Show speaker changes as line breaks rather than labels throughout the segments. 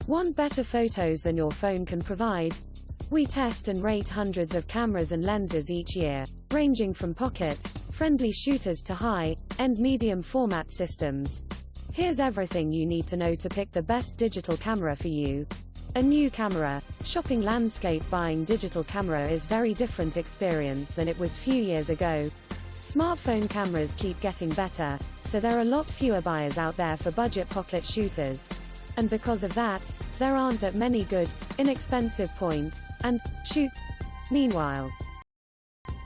Want better photos than your phone can provide? We test and rate hundreds of cameras and lenses each year, ranging from pocket-friendly shooters to high-end medium format systems. Here's everything you need to know to pick the best digital camera for you. A new camera shopping landscape. Buying digital camera is very different experience than it was few years ago. Smartphone cameras keep getting better, so there are a lot fewer buyers out there for budget pocket shooters. And because of that, there aren't that many good, inexpensive point-and-shoots. Meanwhile,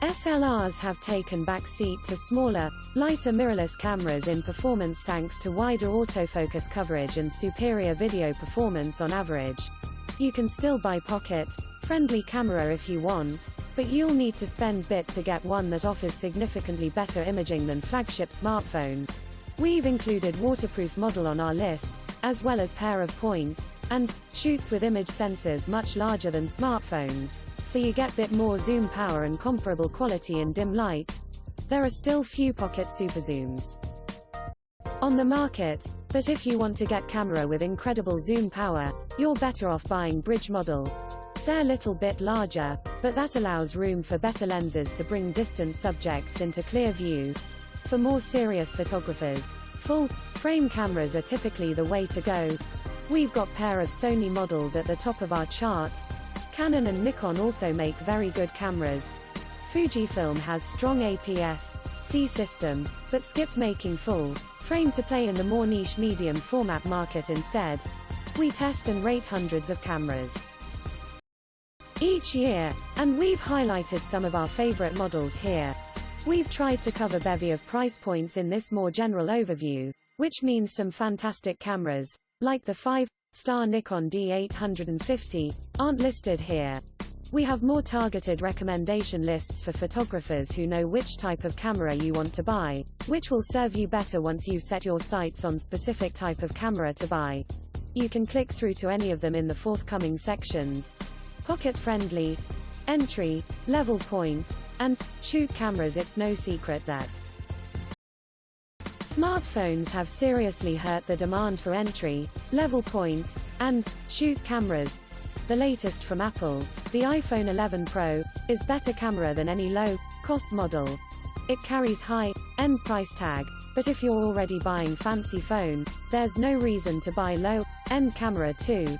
SLRs have taken back seat to smaller, lighter mirrorless cameras in performance thanks to wider autofocus coverage and superior video performance on average. You can still buy pocket-friendly camera if you want, but you'll need to spend bit to get one that offers significantly better imaging than flagship smartphone. We've included waterproof model on our list, as well as pair of point-and-shoots with image sensors much larger than smartphones, so you get bit more zoom power and comparable quality in dim light. There are still few pocket super zooms on the market, but if you want to get camera with incredible zoom power, you're better off buying bridge model. They're a little bit larger, but that allows room for better lenses to bring distant subjects into clear view. For more serious photographers, full-frame cameras are typically the way to go. We've got pair of Sony models at the top of our chart. Canon and Nikon also make very good cameras. Fujifilm has strong APS-C system, but skipped making full-frame to play in the more niche medium format market instead. We test and rate hundreds of cameras each year, and we've highlighted some of our favorite models here. We've tried to cover a bevy of price points in this more general overview, which means some fantastic cameras, like the 5-star Nikon D850, aren't listed here. We have more targeted recommendation lists for photographers who know which type of camera you want to buy, which will serve you better once you've set your sights on specific type of camera to buy. You can click through to any of them in the forthcoming sections. Pocket-friendly, entry-level point-and-shoot cameras. It's no secret that smartphones have seriously hurt the demand for entry-level point-and-shoot cameras. The latest from Apple, the iPhone 11 Pro, is better camera than any low-cost model. It carries high-end price tag, but if you're already buying fancy phone, there's no reason to buy low-end camera too.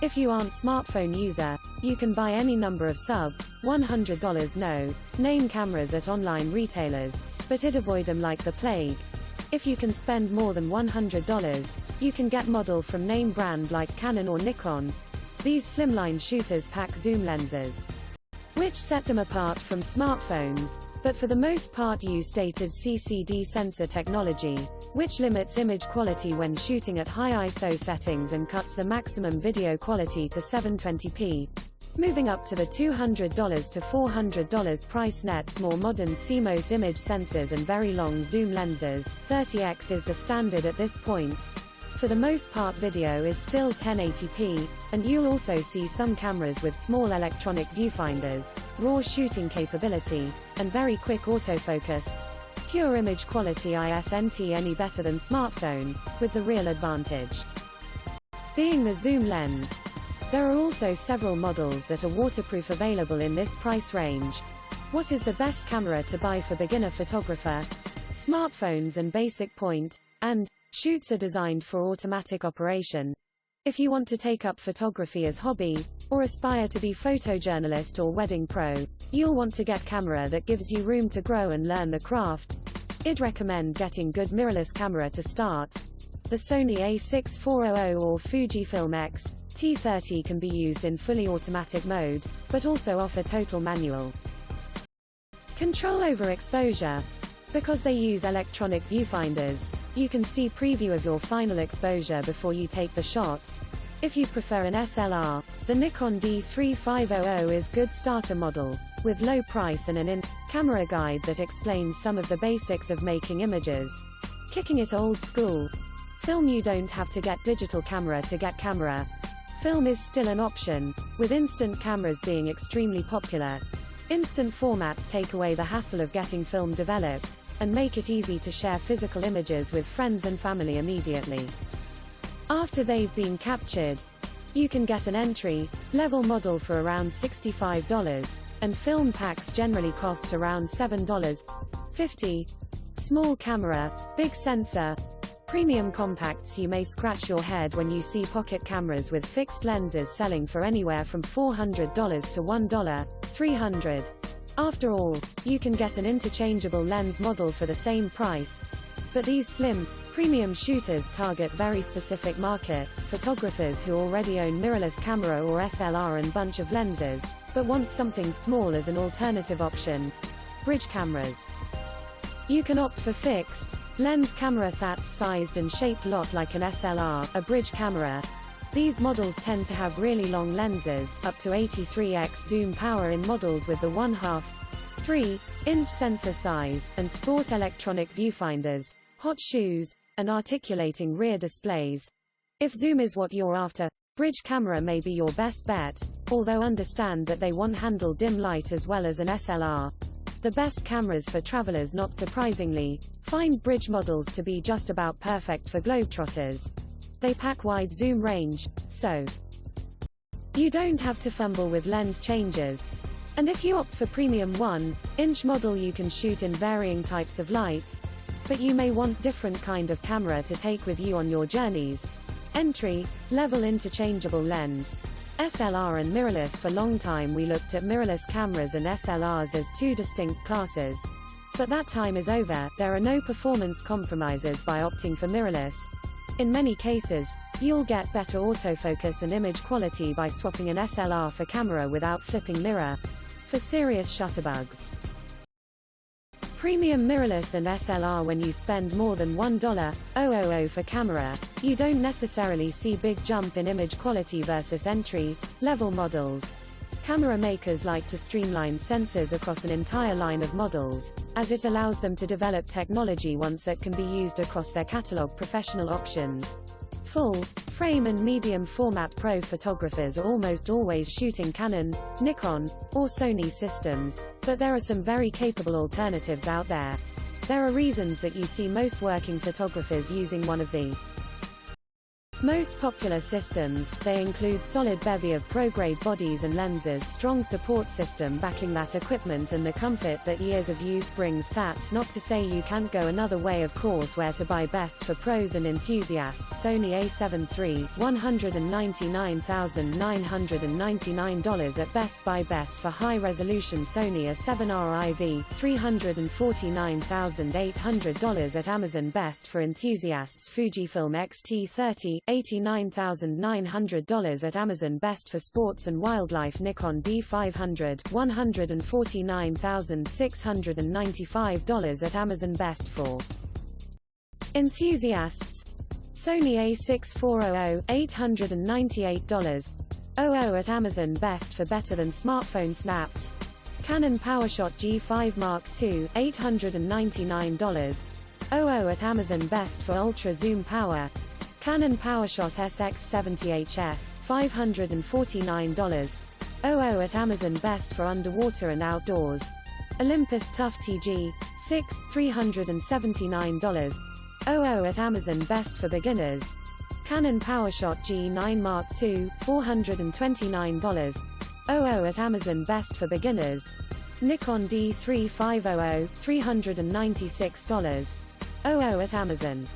If you aren't smartphone user, you can buy any number of sub-$100 no-name cameras at online retailers, but it avoid them like the plague. If you can spend more than $100, you can get model from name brand like Canon or Nikon. These slimline shooters pack zoom lenses, which set them apart from smartphones, but for the most part use stated CCD sensor technology, which limits image quality when shooting at high ISO settings and cuts the maximum video quality to 720p. Moving up to the $200 to $400 price nets more modern CMOS image sensors and very long zoom lenses. 30x is the standard at this point. For the most part video is still 1080p, and you'll also see some cameras with small electronic viewfinders, raw shooting capability, and very quick autofocus. Pure image quality isn't any better than smartphone, with the real advantage being the zoom lens. There are also several models that are waterproof available in this price range. What is the best camera to buy for beginner photographer? Smartphones and basic point-and-shoots are designed for automatic operation. If you want to take up photography as hobby, or aspire to be photojournalist or wedding pro, you'll want to get camera that gives you room to grow and learn the craft. I'd recommend getting good mirrorless camera to start. The Sony a6400 or Fujifilm X-T30 can be used in fully automatic mode, but also offer total manual control over exposure. Because they use electronic viewfinders, you can see preview of your final exposure before you take the shot. If you prefer an SLR, the Nikon D3500 is good starter model, with low price and an in-camera guide that explains some of the basics of making images. Kicking it old school. Film. You don't have to get digital camera to get camera. Film is still an option, with instant cameras being extremely popular. Instant formats take away the hassle of getting film developed, and make it easy to share physical images with friends and family immediately after they've been captured. You can get an entry-level model for around $65, and film packs generally cost around $7.50. Small camera, big sensor. Premium compacts. You may scratch your head when you see pocket cameras with fixed lenses selling for anywhere from $400 to $1,300. After all, you can get an interchangeable lens model for the same price. But these slim, premium shooters target very specific market, photographers who already own mirrorless camera or SLR and bunch of lenses, but want something small as an alternative option. Bridge cameras. You can opt for fixed lens camera that's sized and shaped a lot like an SLR, a bridge camera. These models tend to have really long lenses, up to 83x zoom power in models with the 1/2, 3-inch sensor size, and sport electronic viewfinders, hot shoes, and articulating rear displays. If zoom is what you're after, bridge camera may be your best bet, although understand that they won't handle dim light as well as an SLR. The best cameras for travelers. Not surprisingly, find bridge models to be just about perfect for globetrotters. They pack wide zoom range, so you don't have to fumble with lens changes. And if you opt for premium 1-inch model, you can shoot in varying types of light, but you may want different kind of camera to take with you on your journeys. Entry-level interchangeable lens. SLR and mirrorless. For a long time we looked at mirrorless cameras and SLRs as two distinct classes. But that time is over. There are no performance compromises by opting for mirrorless. In many cases, you'll get better autofocus and image quality by swapping an SLR for camera without flipping mirror. For serious shutterbugs. Premium mirrorless and SLR. When you spend more than $1,000 for camera, you don't necessarily see big jump in image quality versus entry-level models. Camera makers like to streamline sensors across an entire line of models, as it allows them to develop technology once that can be used across their catalog. Professional options. Full frame and medium format. Pro photographers are almost always shooting Canon, Nikon, or Sony systems, but there are some very capable alternatives out there. There are reasons that you see most working photographers using one of the most popular systems. They include solid bevy of pro-grade bodies and lenses, strong support system backing that equipment, and the comfort that years of use brings. That's not to say you can't go another way, of course. Where to buy best for pros and enthusiasts? Sony a7 III, $199,999 at Best Buy. Best for high-resolution Sony a7R IV, $349,800 at Amazon. Best for enthusiasts Fujifilm X-T30, $89,900 at Amazon. Best for sports and wildlife Nikon D500, $149,695 at Amazon. Best for enthusiasts Sony a6400, $898 at Amazon. Best for better than smartphone snaps Canon PowerShot G5 Mark II, $899 at Amazon. Best for ultra zoom power Canon PowerShot SX70HS, $549 at Amazon. Best for underwater and outdoors Olympus TUF TG6, $379 at Amazon. Best for beginners Canon PowerShot G9 Mark II, $429 at Amazon. Best for beginners Nikon D3500, $396 at Amazon.